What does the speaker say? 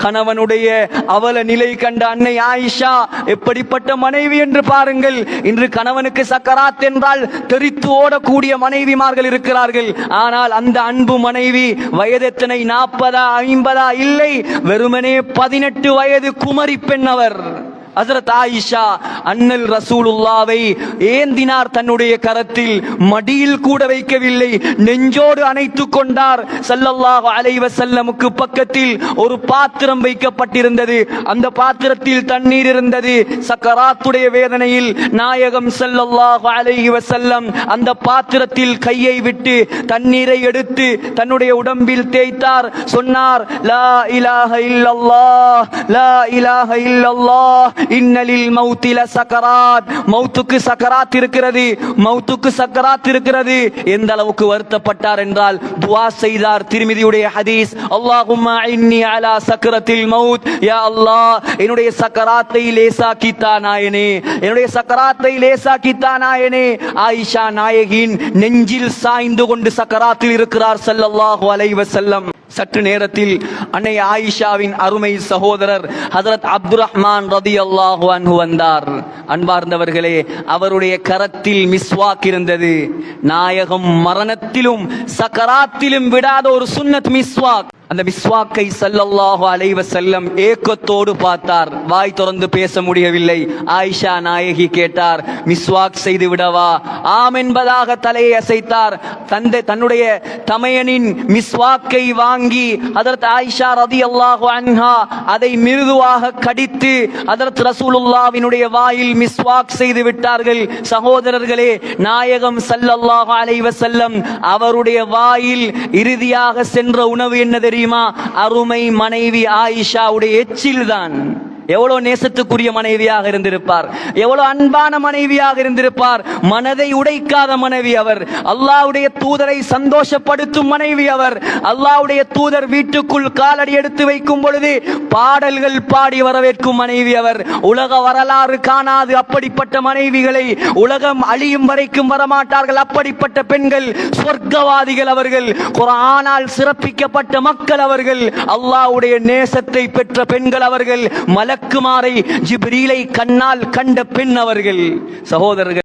கணவனுடைய அவல நிலை கண்ட அன்னை ஆயிஷா எப்படிப்பட்ட மனைவி என்று பாருங்கள். இன்று கணவனுக்கு சக்கராத் என்றால் தெரித்து ஓடக்கூடிய மனைவிமார்கள் இருக்கிறார்கள். ஆனால் அந்த அன்பு மனைவி வயது எத்தனை, 40 50 இல்லை, வெறுமனே 18 வயது குமரி பெண் அவர். ஹஜ்ரத் ஆயிஷா அண்ணல் ரசூலுல்லாவை ஏந்தினார் தன்னுடைய கரத்தில், மடியில் கூட வைக்கவில்லை, நெஞ்சோடு அணைத்துக் கொண்டார். ஸல்லல்லாஹு அலைஹி வஸல்லமுக்கு பக்கத்தில் ஒரு பாத்திரம் வைக்கப்பட்டிருந்தது. அந்த பாத்திரத்தில் தண்ணீர் இருந்தது. சக்கராத்துடைய வேதனையில் நாயகம் ஸல்லல்லாஹு அலைஹி வஸல்லம் அந்த பாத்திரத்தில் கையை விட்டு தண்ணீரை எடுத்து தன்னுடைய உடம்பில் தேய்த்தார். சொன்னார், லா இலாஹ இல்லல்லாஹ், லா இலாஹ இல்லல்லாஹ், இன்னலில் மௌத்தி லசகராத். மௌத்துக்கு சக்கராத் இருக்கிறது, மௌத்துக்கு சக்கராத் இருக்கிறது. எந்த அளவுக்கு வருத்தப்பட்டார் என்றால் துஆ செய்தார். திர்மிதியுடைய ஹதீஸ், அல்லாஹும்ம இன்னி அலா சக்கரத்தில் மௌத், யா அல்லாஹ் என்னுடைய சக்கராத்தை லேசாக்கித்தா நாயனே, என்னுடைய சக்கராத்தை லேசாக்கித்தா நாயனே. ஆயிஷா நாயகியின் நெஞ்சில் சாய்ந்து கொண்டு சக்கராத்தில் இருக்கிறார் ஸல்லல்லாஹு அலைஹி வஸல்லம். சற்று நேரத்தில் அன்னை ஆயிஷாவின் அருமை சகோதரர் ஹஜ்ரத் அப்துர் ரஹ்மான் ரலியல்லாஹு அன்ஹு வந்தார். அன்பார்ந்தவர்களே, அவருடைய கரத்தில் மிஸ்வாக் இருந்தது. நாயகம் மரணத்திலும் சக்கராத்திலும் விடாத ஒரு சுன்னத் மிஸ்வாக். அந்த மிஸ்வாக்கை ஸல்லல்லாஹு அலைஹி வஸல்லம் ஏக்கத்தோடு பார்த்தார். வாய் திறந்து பேச முடியவில்லை. ஆயிஷா நாயகி கேட்டார், மிஸ்வாக் செய்து விடவா? ஆம் என்பதாக தலையை அசைத்தார். தன்னுடைய தமையனின் மிஸ்வாக்கை வாங்கி ஹஜ்ரத் ஆயிஷா ரலியல்லாஹு அன்ஹா அதை மிருதுவாக கடித்து ஹஜ்ரத் ரசூலுல்லாஹ்வினுடைய வாயில் மிஸ்வாக் செய்து விட்டார்கள். சகோதரர்களே, நாயகம் ஸல்லல்லாஹு அலைஹி வஸல்லம் அவருடைய வாயில் இறுதியாக சென்ற உணவு என்ன தெரியுமா? அருமை மனைவி ஆயிஷாவுடைய எச்சில் தான். எவ்வளவு நேசத்துக்குரிய மனைவியாக இருந்திருப்பார், எவ்வளவு அன்பான மனைவியாக இருந்திருப்பார். மனதை உடைக்காத மனைவி அவர். அல்லாஹ்வுடைய தூதரை சந்தோஷப்படுத்தும் மனைவி அவர். அல்லாஹ்வுடைய தூதர் வீட்டுக்குள் காலடி எடுத்து வைக்கும் பொழுது பாடல்கள் பாடி வரவேற்கும் மனைவி அவர். உலக வரலாறு காணாது அப்படிப்பட்ட மனைவிகளை, உலகம் அழியும் வரைக்கும் வரமாட்டார்கள் அப்படிப்பட்ட பெண்கள். சொர்க்கவாதிகள் அவர்கள், குர்ஆனால் சிறப்பிக்கப்பட்ட மக்கள் அவர்கள், அல்லாஹ்வுடைய நேசத்தை பெற்ற பெண்கள் அவர்கள், மலக்குமாரை ஜிப்ரீலை கண்ணால் கண்ட பெண் அவர்கள். சகோதரர்கள்,